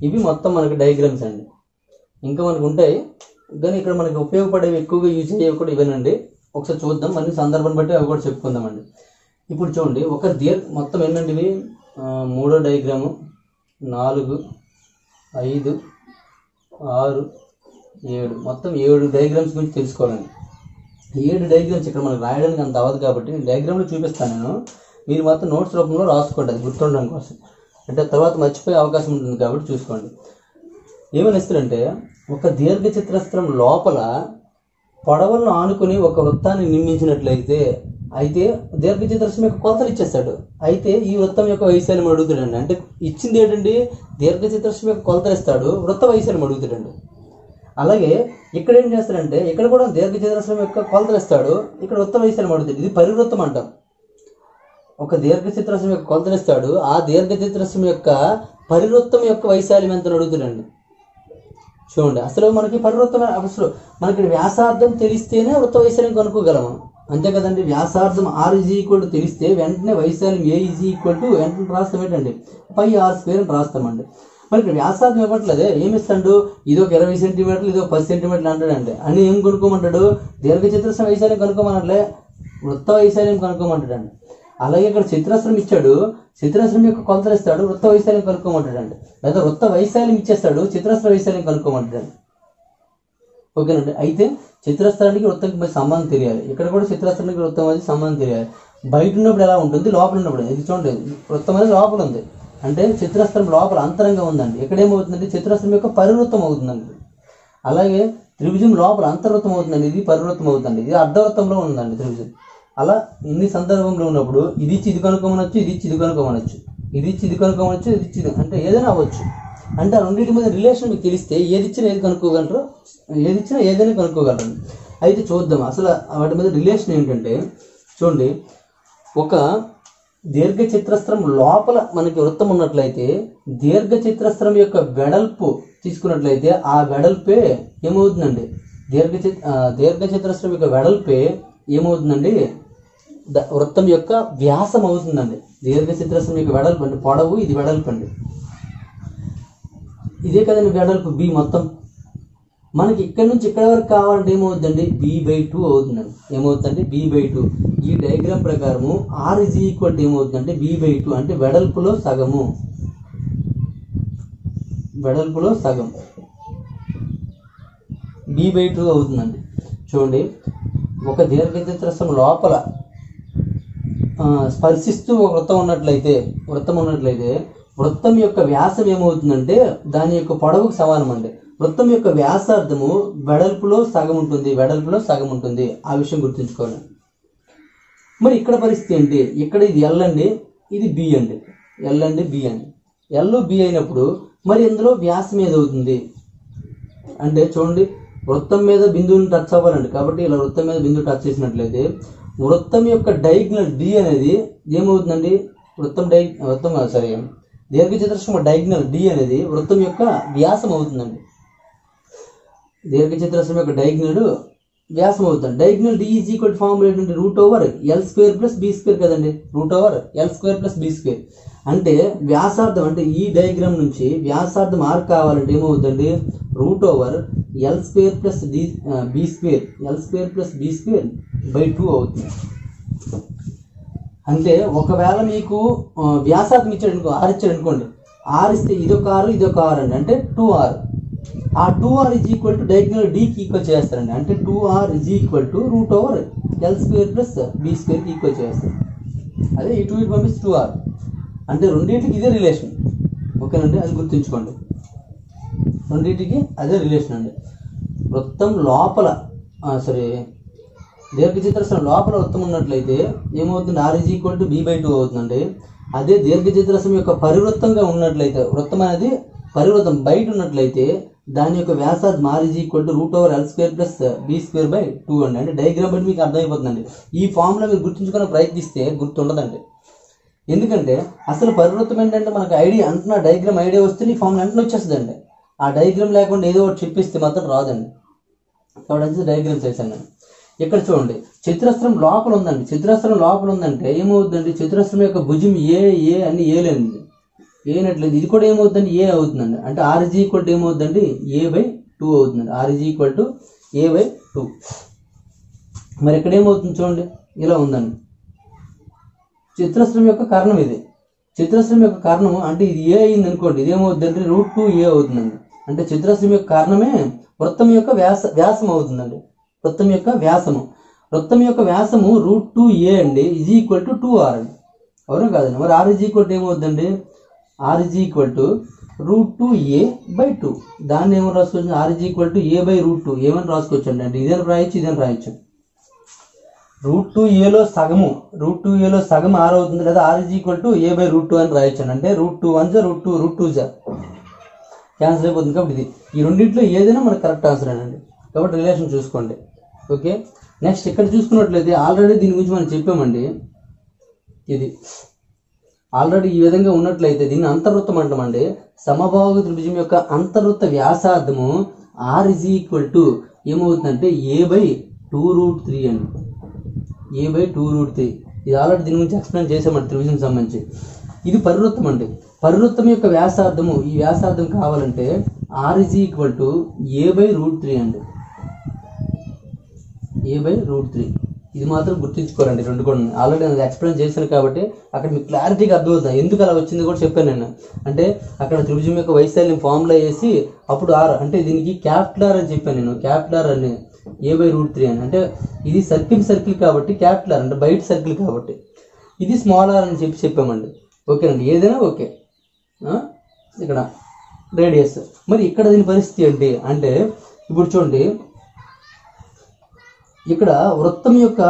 ఇవి మొత్తం మనకి డయాగ్రామ్స్ అండి. ఇంకా మనకు ఉంటాయి కానీ ఇక్కడ మనకి ఉపయోగపడేవి ఎక్కువగా యూజ్ అయ్యేవి కూడా ఇవేనండి. ఒకసారి చూద్దాం, మళ్ళీ సందర్భం బట్టి అవి కూడా చెప్పుకుందామండి. ఇప్పుడు చూడండి ఒక మొత్తం ఏంటంటే ఇవి 3వ డయాగ్రాము, 4, 5, 6, 7 మొత్తం 7 డయాగ్రామ్స్ గురించి తెలుసుకోవాలండి. 7 డయాగ్రామ్స్ ఇక్కడ మనకు రాయడానికి అంత అవ్వదు కాబట్టి నేను డయాగ్రామ్లో చూపిస్తాను. నేను మీరు మాత్రం నోట్స్ రూపంలో రాసుకోండి, అది గుర్తుండడం కోసం. అంటే తర్వాత మర్చిపోయే అవకాశం ఉంటుంది కాబట్టి చూసుకోండి. ఏమని ఇస్తారంటే, ఒక దీర్ఘ చతురస్రం లోపల పొడవలను ఆనుకుని ఒక వృత్తాన్ని నిర్మించినట్లయితే, అయితే దీర్ఘ చతురస్రం యొక్క కొలతలు ఇచ్చేస్తాడు. అయితే ఈ వృత్తం యొక్క వైశాల్యం అడుగుతాడండి. అంటే ఇచ్చింది ఏంటండి, దీర్ఘ చతురస్రం యొక్క కొలతలు ఇస్తాడు, వృత్త వైశాల్యం అడుగుతాడండి. అలాగే ఇక్కడ ఏం చేస్తాడంటే, ఇక్కడ కూడా దీర్ఘ చతురస్రం యొక్క కొలతలు ఇస్తాడు, ఇక్కడ వృత్త వైశాల్యం అడుగుతాడు. ఇది పరివృత్తం అంటాం. ఒక దీర్ఘ చతురస్రం యొక్క కొలతలు ఇస్తాడు, ఆ దీర్ఘ చతురస్రం యొక్క పరివృత్తం యొక్క వైశాల్యం ఎంత అడుగుతాడండి. చూడండి, అసలు మనకి పరివృత్తం అసలు మనకి వ్యాసార్థం తెలిస్తేనే వృత్త వైశాల్యం కనుక్కోగలము, అంతే కదండి. వ్యాసార్థం r = తెలిస్తే వెంటనే వైశాల్యం a = వెంటనే రాస్తాం ఏంటండి, πr² రాస్తామండి. మనకి వ్యాసార్థం ఇవ్వట్లేదే, ఏమిస్తాడు, ఇది ఒక 20 సెంటీమీటర్లు, ఇది ఒక 10 సెంటీమీటర్లు అంటాడండి. అని ఏం కనుక్కోమంటాడు, దీర్ఘ చతురస్రం వైశాల్యం కనుక్కోమనట్లే, వృత్త వైశాల్యం కనుక్కోమంటాడండి. అలాగే ఇక్కడ చతురస్రం ఇచ్చాడు, చతురస్రం యొక్క కొలతలు ఇస్తాడు, వృత్త వైశాల్యం కనుక్కోమంటాడండి. లేదా వృత్త వైశాల్యం ఇచ్చేస్తాడు, చతురస్ర వైశాల్యం కనుక్కోమంటాడండి. ఓకేనండి. అయితే చతురస్రానికి వృత్తానికి మధ్య సంబంధం తెలియాలి. ఇక్కడ కూడా చతురస్రానికి వృత్తం మధ్య సంబంధం తెలియాలి. బయట ఉన్నప్పుడు ఎలా ఉంటుంది, లోపల ఉన్నప్పుడు. ఇది చూడండి, వృత్తం అనేది లోపల ఉంది అంటే చతురస్రం లోపల అంతరంగా ఉందండి. ఇక్కడ ఏమవుతుందండి, చతురస్రం యొక్క పరివృత్తం అవుతుందండి. అలాగే త్రిభుజం లోపల అంతర్వృత్తం అవుతుందండి, ఇది పరివృత్తం అవుతుందండి. ఇది అర్ధవృత్తంలో ఉందండి త్రిభుజం. అలా ఇన్ని సందర్భంలో ఉన్నప్పుడు ఇది ఇచ్చి ఇది కనుక్కోమనొచ్చు, ఇది ఇచ్చి ఇది కనుక్కోమనొచ్చు, ఇది ఇచ్చి ఇది కనుక్కోమనొచ్చు, ఇది ఇచ్చి అంటే ఏదైనా అవ్వచ్చు. అంటే ఆ రెండింటి మీద రిలేషన్ మీకు తెలిస్తే ఏది ఇచ్చినా ఏది కనుక్కోగలరు, ఏది ఇచ్చినా ఏదైనా కనుక్కోగలరు. అయితే చూద్దాం అసలు వాటి మీద రిలేషన్ ఏంటంటే, చూడండి, ఒక దీర్ఘ చతురస్రం లోపల మనకి వృత్తం ఉన్నట్లయితే దీర్ఘ చతురస్రం యొక్క వెడల్పు తీసుకున్నట్లయితే ఆ వెడల్పే ఏమవుతుందండి, దీర్ఘ చతురస్రం యొక్క వెడల్పే ఏమవుతుందండి, వృత్తం యొక్క వ్యాసం అవుతుందండి. దీర్ఘ చతురస్రం యొక్క వెడల్పు అండి, పొడవు, ఇది వెడల్పు అండి. ఇదే కదండి వెడల్పు b మొత్తం. మనకి ఇక్కడ నుంచి ఇక్కడ వరకు కావాలంటే ఏమవుతుందండి, b/2 అవుతుందండి. ఏమవుతుందండి, b/2. ఈ డయాగ్రామ్ ప్రకారము r = ఏమవుతుందంటే b/2, అంటే వెడల్పులో సగము, వెడల్పులో సగం b/2 అవుతుందండి. చూడండి, ఒక దీర్ఘ చతురస్రం లోపల స్పర్శిస్తూ ఒక వృత్తం ఉన్నట్లయితే వృత్తం యొక్క వ్యాసం ఏమవుతుందంటే దాని యొక్క పొడవుకు సమానం అండి. వృత్తం యొక్క వ్యాసార్థము వెడల్పులో సగం ఉంటుంది, ఆ విషయం గుర్తుంచుకోవాలి. మరి ఇక్కడ పరిస్థితి ఏంటి, ఇక్కడ ఇది L అండి, ఇది B అండి, L అండి B అండి. L B అయినప్పుడు మరి ఇందులో వ్యాసం ఏదవుతుంది అంటే, చూడండి, వృత్తం మీద బిందువుని టచ్ అవ్వాలండి. కాబట్టి ఇలా వృత్తం మీద బిందువు టచ్ చేసినట్లయితే వృత్తం యొక్క డయాగ్నల్ D అనేది ఏమవుతుందండి, దీర్ఘ చతురస్రం డయాగ్నల్ D అనేది వృత్తం యొక్క వ్యాసం అవుతుందండి. దీర్ఘ చతురస్రం యొక్క డయాగ్నల్ వ్యాసం అవుతుంది. డయాగ్నల్ D = ఫార్ములా ఏంటంటే √L² + B² కదండి, √L² + B². అంటే వ్యాసార్థం, అంటే ఈ డయాగ్రామ్ నుంచి వ్యాసార్థం r కావాలంటే ఏమవుతుందండి, √L² + B²/2 అవుతుంది. అంటే ఒకవేళ మీకు వ్యాసార్థం ఇచ్చాడు అనుకో, r ఇచ్చాడు అనుకోండి, r ఇస్తే ఇదొక r అండి, అంటే 2r. ఆ 2r = డయాగ్నల్ D కి ఈక్వల్ చేస్తారండి. అంటే 2r = √L² + B² ఈక్వల్ చేస్తారు. అదే ఇటు ఇటు పంపిస్తే 2r. అంటే రెండింటికి ఇదే రిలేషన్. ఓకేనండి, అది గుర్తుంచుకోండి, రెండింటికి అదే రిలేషన్ అండి. వృత్తం లోపల దీర్ఘ చతురస్రం లోపల వృత్తం ఉన్నట్లయితే ఏమవుతుంది, r = b/2 అవుతుందండి. అదే దీర్ఘ చతురస్రం యొక్క పరివృత్తంగా ఉన్నట్లయితే, వృత్తం అనేది పరివృత్తం బయట ఉన్నట్లయితే దాని యొక్క వ్యాసార్థం r = √L² + B²/2 అండి. అంటే డయాగ్రామ్ బట్టి మీకు అర్థమైపోతుందండి. ఈ ఫార్ములా మీరు గుర్తుంచుకునే ప్రయత్నిస్తే గుర్తుండదండి. ఎందుకంటే అసలు పరివృత్తం ఏంటంటే మనకు ఐడియా అంటున్నా, డయాగ్రామ్ ఐడియా వస్తే ఈ ఫార్ములా వెంటనే వచ్చేస్తుందండి. ఆ డయాగ్రామ్ లేకుండా ఏదో ఒకటి చెప్పిస్తే మాత్రం రాదండి. కాబట్టి డయాగ్రామ్స్ వేసాను. ఇక్కడ చూడండి, చతురస్రం లోపల ఉందండి. చతురస్రం లోపల ఉందంటే ఏమవుతుందండి, చతురస్రం యొక్క భుజం ఏ అని ఏలేండి, ఏనట్లేదు. ఇది కూడా ఏమవుతుందండి, ఏ అవుతుందండి. అంటే r = ఏమవుతుందండి, a/2 అవుతుందండి. r = a/2. మరి ఇక్కడ ఏమవుతుంది చూడండి, ఇలా ఉందండి. చతురస్రం యొక్క కర్ణం ఇది. చతురస్రం యొక్క కర్ణము అంటే ఇది ఏ అయింది అనుకోండి, ఇది ఏమవుతుందండి, √2a అవుతుందండి. అంటే చతురస్రం యొక్క కర్ణమే వృత్తం యొక్క వ్యాసం అవుతుందండి. వృత్తం యొక్క వ్యాసము. వృత్తం యొక్క వ్యాసము √2a అండి ఈజ్ ఈక్వల్ టు 2r అండి. అవునా కాదండి? మరి r ఈజ్ ఈక్వల్ టు ఏమవుతుందండి? r is equal to √2a/2. దాన్ని ఏమని రాసుకోవచ్చు? r is equal to a/√2 ఏమని రాసుకోవచ్చు అంటే ఇదని రాయొచ్చు, ఇదని రాయొచ్చు. √2aలో సగం r అవుతుంది, లేదా r is equal to a/√2 అని రాయొచ్చు. అంటే √2 1 √2 2 క్యాన్సిల్ అయిపోతుంది. కాబట్టి ఇది ఈ రెండింటిలో ఏదైనా మనకు కరెక్ట్ ఆన్సర్ అండి. కాబట్టి రిలేషన్ చూసుకోండి. ఓకే, నెక్స్ట్ ఇక్కడ చూసుకున్నట్లయితే ఆల్రెడీ దీని గురించి మనం చెప్పామండి. ఇది ఆల్రెడీ ఈ విధంగా ఉన్నట్లయితే దీన్ని అంతర్వృత్తం అంటామండి. సమబాహు త్రిభుజం యొక్క అంతర్వృత్త వ్యాసార్థము r ఈజ్ ఈక్వల్ టు ఏమవుతుందంటే a/2√3 అండి. a/2√3. ఇది ఆల్రెడీ దీని గురించి ఎక్స్ప్లెయిన్ చేసామండి త్రిభుజం సంబంధించి. ఇది పరివృత్తం అండి. పరివృత్తం యొక్క వ్యాసార్థము, ఈ వ్యాసార్థం కావాలంటే r is equal to a/√3 అండి. a/√3. ఇది మాత్రం గుర్తుంచుకోరండి. రెండు కూడా ఆల్రెడీ నేను ఎక్స్ప్లెయిన్ చేశాను కాబట్టి అక్కడ మీకు క్లారిటీగా అర్థమవుతుంది. ఎందుకు అలా వచ్చింది కూడా చెప్పాను నేను. అంటే అక్కడ త్రిభుజం యొక్క వైశాల్యం ఫార్ములా వేసి అప్పుడు r అంటే దీనికి క్యాపిటల్ R అని చెప్పాను నేను. క్యాపిటల్ R అని a/√3 అని. అంటే ఇది సర్కిల్ కాబట్టి క్యాపిటల్ R అంటే బయట సర్కిల్ కాబట్టి, ఇది స్మాల్ r అని చెప్పామండి. ఓకేనండి, ఏదైనా ఓకే. ఇక్కడ రేడియస్. మరి ఇక్కడ దీని పరిస్థితి ఏంటి అంటే ఇప్పుడు చూడండి, ఇక్కడ వృత్తం యొక్క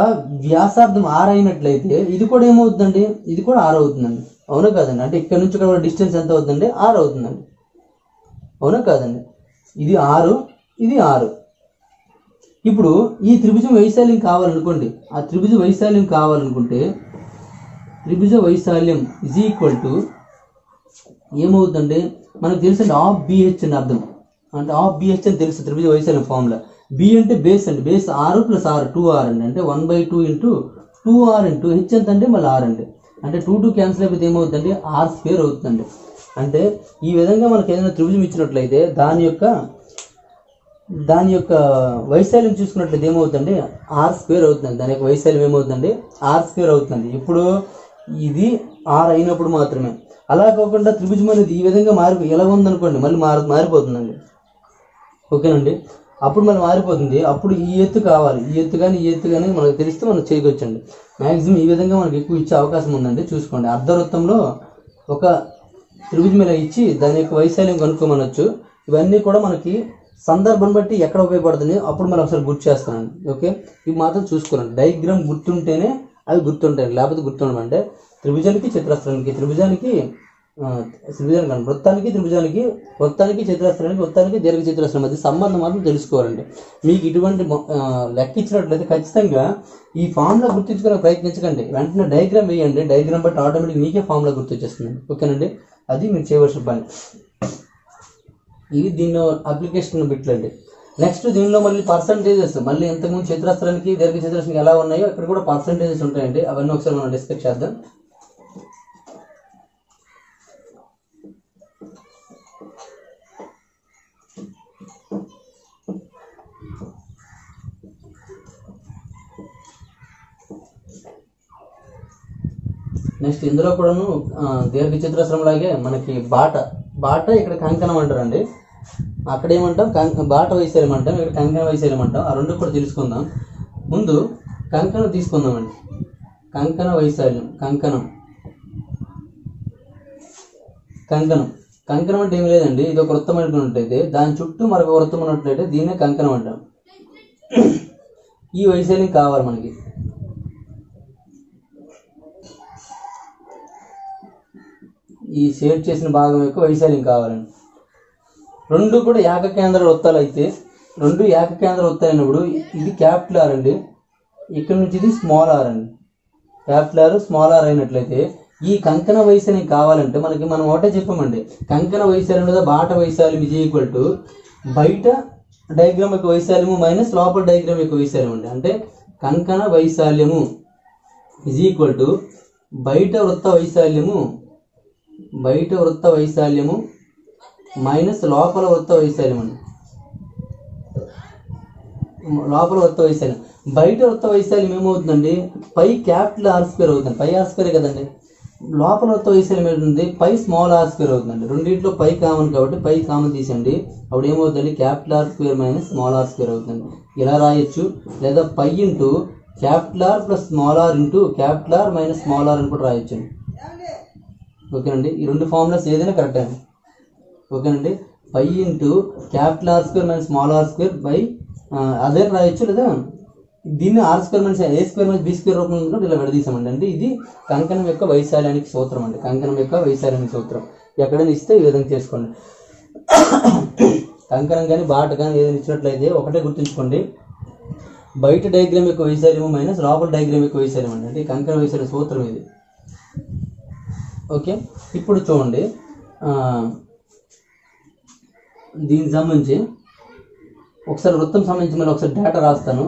వ్యాసార్థం r అయినట్లయితే ఇది కూడా ఏమవుతుందండి? ఇది కూడా r అవుతుందండి. అవునా కాదండి? అంటే ఇక్కడ నుంచి ఇక్కడ డిస్టెన్స్ ఎంత అవుతుందండి? r అవుతుందండి. అవునా కాదండి? ఇది 6, ఇది 6. ఇప్పుడు ఈ త్రిభుజం వైశాల్యం కావాలనుకోండి. ఆ త్రిభుజ వైశాల్యం కావాలనుకుంటే త్రిభుజ వైశాల్యం ఈజ్ ఈక్వల్ టు ఏమవుతుందండి? మనకు తెలుసండి హాఫ్ BH అని అర్థం. అంటే హాఫ్ BH అని తెలుసు త్రిభుజ వైశాల్యం ఫార్ములా. b అంటే బేస్ అండి. బేస్ 6 + r 2r అండి. అంటే 1/2 × 2r × h ఎంత అంటే మళ్ళీ r అండి. అంటే 2 క్యాన్సిల్ అయిపోతే ఏమవుతుందండి? r² అవుతుందండి. అంటే ఈ విధంగా మనకు ఏదైనా త్రిభుజం ఇచ్చినట్లయితే దాని యొక్క వైశాల్యం చూసుకున్నట్లయితే ఏమవుతుందండి? r² అవుతుందండి. దాని యొక్క వైశాల్యం ఏమవుతుందండి? r² అవుతుంది. ఇప్పుడు ఇది r అయినప్పుడు మాత్రమే. అలా కాకుండా త్రిభుజం అనేది ఈ విధంగా ఎలా ఉందనుకోండి, మళ్ళీ మారిపోతుందండి. ఓకేనండి, అప్పుడు మనం మారిపోతుంది. అప్పుడు ఈ ఎత్తు కావాలి, ఈ ఎత్తు కానీ మనకు తెలిస్తే మనం చేయవచ్చండి. మ్యాక్సిమం ఈ విధంగా మనకు ఎక్కువ ఇచ్చే అవకాశం ఉందండి. చూసుకోండి, అర్ధవృత్తంలో ఒక త్రిభుజం ఇలా ఇచ్చి దాని యొక్క వైశాల్యం కనుక్కోమనొచ్చు. ఇవన్నీ కూడా మనకి సందర్భం బట్టి ఎక్కడ ఉపయోగపడుతుంది అప్పుడు మనం ఒకసారి గుర్తు చేస్తానండి. ఓకే, ఇవి మాత్రం చూసుకోండి. డయాగ్రామ్ గుర్తుంటేనే అవి గుర్తుంటాయి, లేకపోతే గుర్తుండమంటే త్రిభుజానికి చతురస్రానికి, వృత్తానికి త్రిభుజానికి, వృత్తానికి చతురస్రానికి, వృత్తానికి దీర్ఘ చతురస్రం మధ్య సంబంధం మాత్రం తెలుసుకోవాలండి. మీకు ఇటువంటి లెక్క ఇచ్చినట్లయితే ఖచ్చితంగా ఈ ఫార్ములా గుర్తించుకునే ప్రయత్నించకండి. వెంటనే డయాగ్రామ్ వేయండి. డయాగ్రామ్ బట్టి ఆటోమేటిక్ మీకే ఫార్ములా గుర్తొచ్చేస్తుందండి. ఓకేనండి, అది మీరు చేయవలసిన పని. ఇది దీనిలో అప్లికేషన్ బిట్లు అండి. నెక్స్ట్ దీనిలో మళ్ళీ పర్సంటేజెస్, మళ్ళీ ఇంతకుముందు చతురస్రానికి దీర్ఘ చతురస్రానికి ఎలా ఉన్నాయో ఇక్కడ కూడా పర్సంటేజెస్ ఉంటాయండి. అవన్నీ ఒకసారి మనం డిస్కస్ చేద్దాం. నెక్స్ట్ ఇందులో కూడాను దీర్ఘ చతురస్రం లాగే మనకి బాట ఇక్కడ కంకణం అంటారండి. అక్కడ ఏమంటాం? బాట వైశాల్యం అంటాం, ఇక్కడ కంకణ వైశాల్యం అంటాం. ఆ రెండు కూడా తెలుసుకుందాం. ముందు కంకణం తీసుకుందామండి. కంకణ వైశాల్యం, కంకణం అంటే ఏమి లేదండి, ఇది ఒక వృత్తం అనుకున్నట్లయితే దాని చుట్టూ మరొక వృత్తం ఉన్నట్లయితే దీన్నే కంకణం అంటాం. ఈ వైశాల్యం కావాలి మనకి. ఈ షేడ్ చేసిన భాగం యొక్క వైశాల్యం కావాలండి. రెండు కూడా ఏకకేంద్ర వృత్తాలు అయితే, రెండు ఏకకేంద్ర వృత్తాలు అయినప్పుడు ఇది క్యాపిటల్ R అండి, ఇక్కడ నుంచి ఇది స్మాల్ r అండి. క్యాపిటల్ R స్మాల్ r అయినట్లయితే ఈ కంకణ వైశాల్యం కావాలంటే మనం ఒకటే చెప్పామండి, కంకణ వైశాల్యం లేదా బాట వైశాల్యం ఈజ్ ఈక్వల్ టు బయట డయాగ్రామ్ యొక్క వైశాల్యము మైనస్ లోపల డయాగ్రామ్ యొక్క వైశాల్యం అండి. అంటే కంకణ వైశాల్యము ఈజ్ ఈక్వల్ టు బయట వృత్త వైశాల్యము మైనస్ లోపల వృత్త వైశాల్యం అండి. లోపల వృత్త వైశాల్యం, బయట వృత్త వైశాల్యం ఏమవుతుందండి? పై క్యాపిటల్ R² అవుతుంది. పై R² కదండి. లోపల వృత్త వైశాల్యం ఏంటంటే పై స్మాల్ r² అవుతుందండి. రెండింటిలో పై కామన్ కాబట్టి పై కామన్ తీసండి. అప్పుడు ఏమవుతుందండి? Capital R² minus small r² అవుతుంది. ఇలా రాయొచ్చు. లేదా pi into capital R plus small R into capital R minus small R అని కూడా రాయొచ్చండి. ఓకేనండి, ఈ రెండు ఫార్ములాస్ ఏదైనా కరెక్ట్ అండి. ఓకేనండి, pi into capital R square minus small R square by అదే రాయొచ్చు, లేదా దీన్ని R square minus A square minus B square రూపంలో కూడా ఇలా విడదీసామండి. అంటే ఇది కంకణం యొక్క వైశాల్యానికి సూత్రం అండి. కంకణం యొక్క వైశాల్యానికి సూత్రం ఎక్కడైనా ఇస్తే ఈ విధంగా చేసుకోండి. కంకణం కానీ బాట కానీ ఏదైనా ఇచ్చినట్లయితే ఒకటే గుర్తుంచుకోండి, బయట డయాగ్రామ్ యొక్క వైశాల్యము మైనస్ లోపల డయాగ్రామ్ యొక్క వైశాల్యం అండి. అంటే కంకణ వైశాల్య సూత్రం ఇది. ఓకే, ఇప్పుడు చూడండి, దీనికి సంబంధించి ఒకసారి వృత్తం సంబంధించి మళ్ళీ ఒకసారి డేటా రాస్తాను.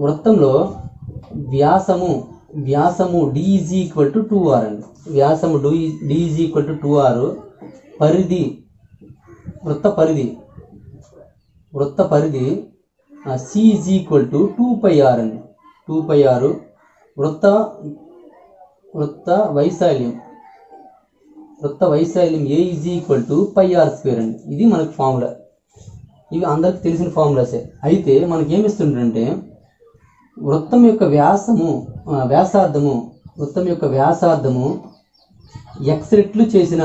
వృత్తంలో వ్యాసము d is equal to 2r అండి. వ్యాసము d is equal to 2r. పరిధి వృత్త పరిధి c is equal to 2πr అండి. 2πr. వృత్త వైశాల్యం a is equal to πr square అండి. ఇది మనకు ఫార్ములా. ఇవి అందరికి తెలిసిన ఫార్ములాసే. అయితే మనకి ఏమి ఇస్తుంటే వృత్తం యొక్క వ్యాసార్థము x రెట్లు చేసిన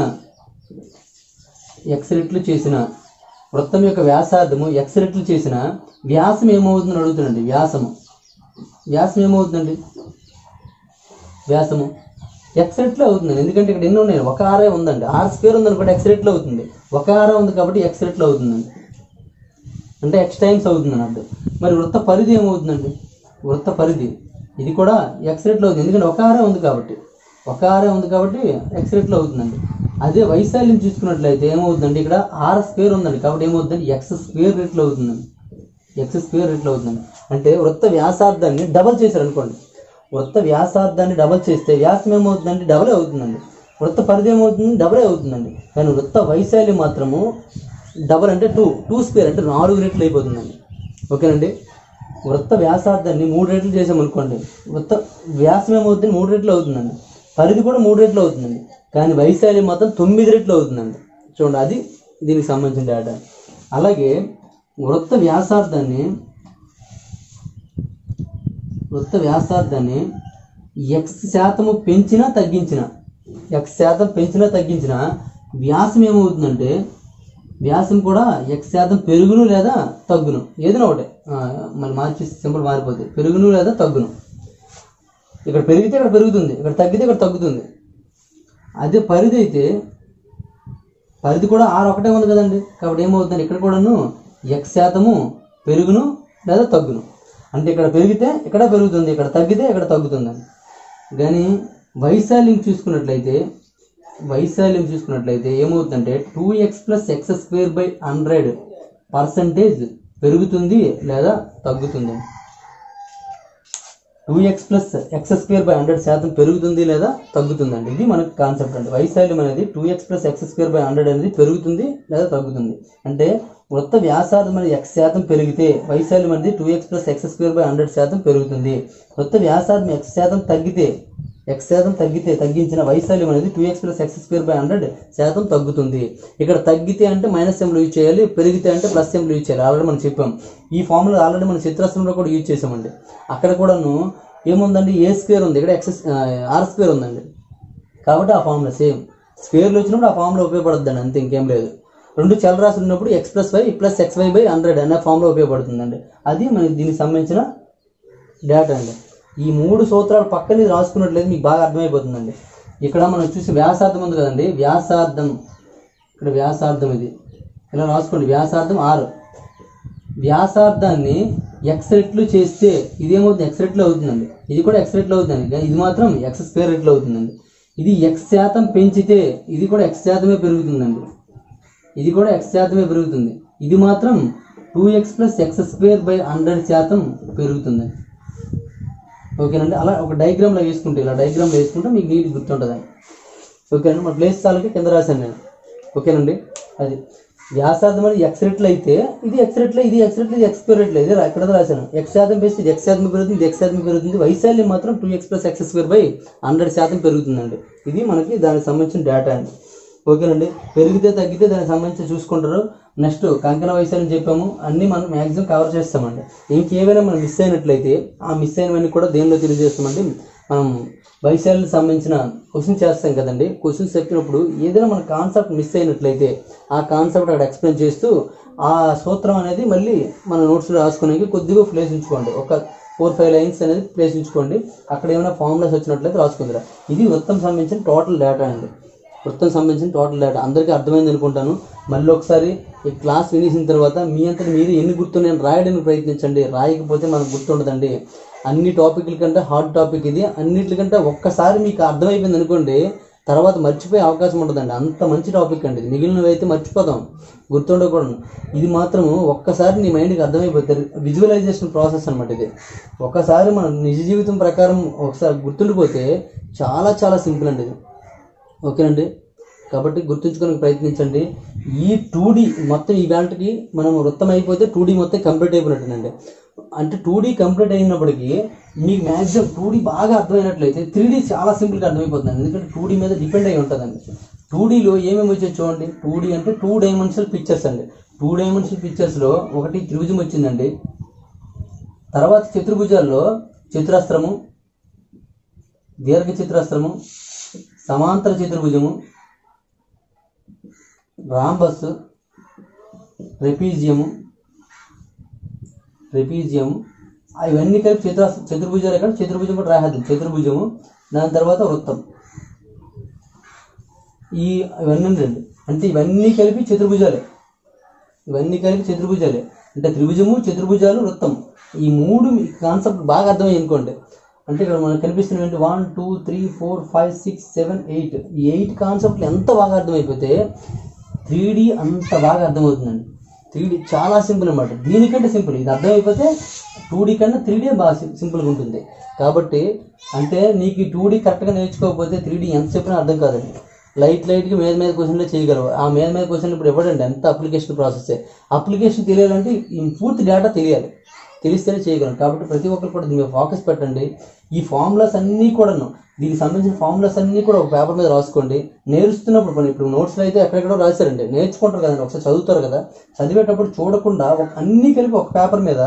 వృత్తం యొక్క వ్యాసార్థము x రెట్లు చేసిన వ్యాసం ఏమవుతుందని అడుగుతుందండి. వ్యాసం ఏమవుతుందండి? వ్యాసము x రెట్లు అవుతుందండి. ఎందుకంటే ఇక్కడ ఎన్ని ఉన్నాయి? ఒక ఆరే ఉందండి. ఆర్ స్క్వేర్ ఉందనుకోండి, x రెట్లు అవుతుంది. ఒక ఆరే ఉంది కాబట్టి x రెట్లు అవుతుందండి. అంటే x టైమ్స్ అవుతుందని అర్థం. మరి వృత్త పరిధి ఏమవుతుందండి? వృత్త పరిధి ఇది కూడా x రెట్లు అవుతుంది. ఎందుకంటే ఒక ఆరే ఉంది కాబట్టి x రెట్లు అవుతుందండి. అదే వైశాల్యం చూసుకున్నట్లయితే ఏమవుతుందండి? ఇక్కడ ఆర్ స్క్వేర్ ఉందండి కాబట్టి ఏమవుతుందండి? x స్క్వేర్ రెట్లు అవుతుందండి. అంటే వృత్త వ్యాసార్థాన్ని డబల్ చేశారు అనుకోండి. వృత్త వ్యాసార్థాన్ని డబల్ చేస్తే వ్యాసం ఏమవుతుందండి? డబలే అవుతుందండి. వృత్త పరిధి ఏమవుతుంది? డబలే అవుతుందండి. కానీ వృత్త వైశాల్యం మాత్రము డబల్ అంటే 2 స్క్వేర్ అంటే 4 రెట్లు అయిపోతుందండి. ఓకేనండి, వృత్త వ్యాసార్థాన్ని 3 రెట్లు చేసామనుకోండి, వృత్త వ్యాసం ఏమవుతుంది? 3 రెట్లు అవుతుందండి. పరిధి కూడా 3 రెట్లు అవుతుందండి. కానీ వైశాల్యం మాత్రం 9 రెట్లు అవుతుందండి. చూడండి, అది దీనికి సంబంధించిన డేటా. అలాగే వృత్త వ్యాసార్థాన్ని x% పెంచినా తగ్గించినా వ్యాసం ఏమవుతుందంటే వ్యాసం కూడా x% పెరుగును లేదా తగ్గును, ఏదైనా ఒకటే. మళ్ళీ మార్చి సింపుల్ మారిపోతుంది. పెరుగును లేదా తగ్గును. ఇక్కడ పెరిగితే ఇక్కడ పెరుగుతుంది, ఇక్కడ తగ్గితే ఇక్కడ తగ్గుతుంది. అదే పరిధి అయితే పరిధి కూడా ఆరు ఒకటే ఉంది కదండి. కాబట్టి ఏమవుతుంది? ఇక్కడ కూడాను x% పెరుగును లేదా తగ్గును. అంటే ఇక్కడ పెరిగితే ఇక్కడ పెరుగుతుంది, ఇక్కడ తగ్గితే ఇక్కడ తగ్గుతుందండి. కానీ వైశాల్యం చూసుకున్నట్లయితే ఏమవుతుందంటే 2x + x² పెరుగుతుంది లేదా తగ్గుతుంది. 2x + x² పెరుగుతుంది లేదా తగ్గుతుందండి. ఇది మనకు కాన్సెప్ట్ అండి. వైశాల్యం అనేది 2x + x² అనేది పెరుగుతుంది లేదా తగ్గుతుంది. అంటే వృత్త వ్యాసార్థం అనేది x% పెరిగితే వైశాల్యం అనేది 2x + x² పెరుగుతుంది. వృత్త వ్యాసార్థం x% తగ్గించిన వైశాల్యం అనేది 2x + x² తగ్గుతుంది. ఇక్కడ తగ్గితే అంటే మైనస్ సింబల్ యూజ్ చేయాలి, పెరిగితే అంటే ప్లస్ సింబల్ యూజ్ చేయాలి. ఆల్రెడీ మనం చెప్పాం. ఈ ఫార్ములా ఆల్రెడీ మనం చిత్రాస్త్రంలో కూడా యూజ్ చేసామండి. అక్కడ కూడాను ఏముందండి? a² ఉంది, ఇక్కడ r² ఉందండి. కాబట్టి ఆ ఫార్ములా సేమ్. స్క్వేర్లు వచ్చినప్పుడు ఆ ఫార్ములా ఉపయోగపడుతుందండి, అంతే, ఇంకేం లేదు. రెండు చలరాశులు ఉన్నప్పుడు x + y + xy/100 అనే ఫార్ములా ఉపయోగపడుతుందండి. అది మనకి దీనికి సంబంధించిన డేటా అండి. ఈ 3 సూత్రాలు పక్కన రాసుకున్నట్లయితే మీకు బాగా అర్థమైపోతుందండి. ఇక్కడ మనం చూసి వ్యాసార్థం ఉంది కదండి. ఇక్కడ వ్యాసార్థం ఇది ఇలా రాసుకోండి. వ్యాసార్థం 6. వ్యాసార్థాన్ని x రెట్లు చేస్తే ఇదేమవుతుంది? x రెట్లు అవుతుందండి. ఇది కూడా x రెట్లు అవుతుందండి. ఇది మాత్రం x² రెట్లు అవుతుందండి. ఇది x% పెంచితే ఇది కూడా x% పెరుగుతుందండి. ఇది మాత్రం 2x + x² పెరుగుతుందండి. ఓకేనండి. అలా ఒక డయాగ్రామ్లో వేసుకుంటే మీకు నీట్ గుర్తుంటుందండి. ఓకేనండి. మన ప్లేస్ చాలకి కింద రాశాను నేను. ఓకేనండి. అది వ్యాసార్థం అనేది x రెట్లు అయితే ఇది x రెట్లు, ఇది x రెట్లు, ఇది x² రెట్లు. ఇది ఇక్కడ రాశాను. x% పెంచితే ఇది x% పెరుగుతుంది, ఇది x% పెరుగుతుంది. వైశాల్యం మాత్రం 2x + x² 100% పెరుగుతుందండి. ఇది మనకి దానికి సంబంధించిన డేటా అండి. ఓకేనండి. పెరిగితే తగ్గితే దానికి సంబంధించి చూసుకుంటారు. నెక్స్ట్ కంకణ వైశాల్యం చెప్పాము, అన్నీ మనం మ్యాక్సిమం కవర్ చేస్తామండి. ఇంకేమైనా మనం మిస్ అయినట్లయితే ఆ మిస్ అయినవన్నీ కూడా దేనిలో తెలియజేస్తామండి, మనం వైశాల్యం సంబంధించిన క్వశ్చన్ చేస్తాం కదండి. క్వశ్చన్స్ చెప్పినప్పుడు ఏదైనా మన కాన్సెప్ట్ మిస్ అయినట్లయితే ఆ కాన్సెప్ట్ అక్కడ ఎక్స్ప్లెయిన్ చేస్తూ ఆ సూత్రం అనేది మళ్ళీ మన నోట్స్లో రాసుకునేకి కొద్దిగా ప్లేస్ ఉంచుకోండి. ఒక 4-5 లైన్స్ అనేది ప్లేస్ ఉంచుకోండి. అక్కడ ఏమైనా ఫార్ములాస్ వచ్చినట్లయితే రాసుకుంటారా. ఇది వృత్తం సంబంధించిన టోటల్ డేటా అండి. వృత్తం సంబంధించిన టోటల్ డేటా అందరికీ అర్థమైంది అనుకుంటాను. మళ్ళీ ఒకసారి ఈ క్లాస్ వినేసిన తర్వాత మీ అంతా మీరు ఎన్ని గుర్తున్నాయని రాయడానికి ప్రయత్నించండి. రాయకపోతే మనకు గుర్తుండదండి. అన్ని టాపిక్ల కంటే హార్డ్ టాపిక్ ఇది. అన్నిటికంటే ఒక్కసారి మీకు అర్థమైపోయింది అనుకోండి, తర్వాత మర్చిపోయే అవకాశం ఉంటుందండి. అంత మంచి టాపిక్ అండి. మిగిలినవి అయితే మర్చిపోతాం, గుర్తుండకూడదు. ఇది మాత్రం ఒక్కసారి నీ మైండ్కి అర్థమైపోతే విజువలైజేషన్ ప్రాసెస్ అనమాట ఇది. ఒకసారి మన నిజ జీవితం ప్రకారం ఒకసారి గుర్తుండిపోతే చాలా చాలా సింపుల్ అండి ఇది. ఓకేనండి. కాబట్టి గుర్తుంచుకోవడానికి ప్రయత్నించండి. ఈ 2D మొత్తం ఈ గంటకి మనం వృత్తం అయిపోతే 2D మొత్తం కంప్లీట్ అయిపోయినట్టేనండి. అంటే 2D కంప్లీట్ అయినప్పటికీ మీకు మ్యాక్సిమం 2D బాగా అర్థమైనట్లయితే 3D చాలా సింపుల్గా అర్థమైపోతుంది. ఎందుకంటే 2D మీద డిపెండ్ అయి ఉంటుందండి. 2Dలో ఏమేమి వచ్చాయి చూడండి. 2D అంటే 2 డైమెన్షనల్ పిక్చర్స్ అండి. 2 డైమెన్షనల్ పిక్చర్స్లో ఒకటి త్రిభుజం వచ్చిందండి. తర్వాత చతుర్భుజాల్లో చతురస్రము, దీర్ఘ చతురస్రము, సమాంతర చతుర్భుజము, రాంబస్, ట్రెపీజియము ఇవన్నీ కలిపి చతుర్భుజాలు. ఎక్కడ చతుర్భుజం కూడా రాహద్దు చతుర్భుజము. దాని తర్వాత వృత్తం. ఇవన్నీ రండి. అంటే ఇవన్నీ కలిపి చతుర్భుజాలే. అంటే త్రిభుజము, చతుర్భుజాలు, వృత్తం. ఈ 3 కాన్సెప్ట్ బాగా అర్థమయ్యి అనుకోండి. అంటే ఇక్కడ మనకు కనిపిస్తున్నటువంటి 1 2 3 4 5 6 7 8 ఈ 8 కాన్సెప్ట్లు ఎంత బాగా అర్థమైపోతే 3D అంత బాగా అర్థమవుతుందండి. 3D చాలా సింపుల్ అన్నమాట. దీనికంటే సింపుల్ ఇది అర్థమైపోతే 2D కన్నా 3D బాగా సింపుల్గా ఉంటుంది. కాబట్టి అంటే నీకు ఈ 2D కరెక్ట్గా నేర్చుకోకపోతే 3D ఎంత చెప్పినా అర్థం కాదండి. లైట్గా మీద క్వశ్చన్లే చేయగలవు. ఆ మీద క్వశ్చన్ ఇప్పుడు ఇవ్వడండి. ఎంత అప్లికేషన్ ప్రాసెస్. అప్లికేషన్ తెలియాలంటే ఈ పూర్తి డేటా తెలిస్తేనే చేయగలం. కాబట్టి ప్రతి ఒక్కరు కూడా దీని మీద ఫోకస్ పెట్టండి. ఈ ఫార్ములాస్ అన్నీ కూడాను, దీనికి సంబంధించిన ఫార్ములాస్ అన్నీ కూడా ఒక పేపర్ మీద రాసుకోండి. నేర్చుతున్నప్పుడు ఇప్పుడు నోట్స్లో అయితే ఎక్కడెక్కడో రాశారండి, నేర్చుకుంటారు కదండి, ఒకసారి చదువుతారు కదా. చదివేటప్పుడు చూడకుండా అన్నీ కలిపి ఒక పేపర్ మీద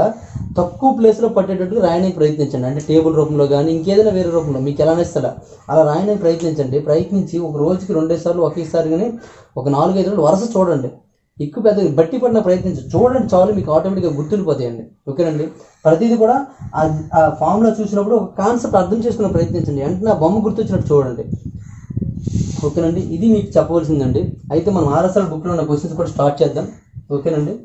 తక్కువ ప్లేస్లో పట్టేటట్టుగా రాయడానికి ప్రయత్నించండి. అంటే టేబుల్ రూపంలో కానీ ఇంకేదైనా వేరే రూపంలో మీకు ఎలా నేస్తారా అలా రాయడానికి ప్రయత్నించి ఒక రోజుకి 2 సార్లు ఒకేసారి కానీ ఒక 4-5 రోజులు వరుస చూడండి. ఎక్కువ పెద్ద బట్టి పడిన చూడండి చాలు, మీకు ఆటోమేటిక్గా గుర్తుండిపోతాయండి. ఓకేనండి. ప్రతిదీ కూడా ఆ ఫామ్లో చూసినప్పుడు ఒక కాన్సెప్ట్ అర్థం చేసుకునే ప్రయత్నించండి. అంటే ఆ బొమ్మ గుర్తొచ్చినట్టు చూడండి. ఓకేనండి. ఇది మీకు చెప్పవలసిందండి. అయితే మనం RSR బుక్లో ఉన్న క్వశ్చన్స్ కూడా స్టార్ట్ చేద్దాం. ఓకేనండి.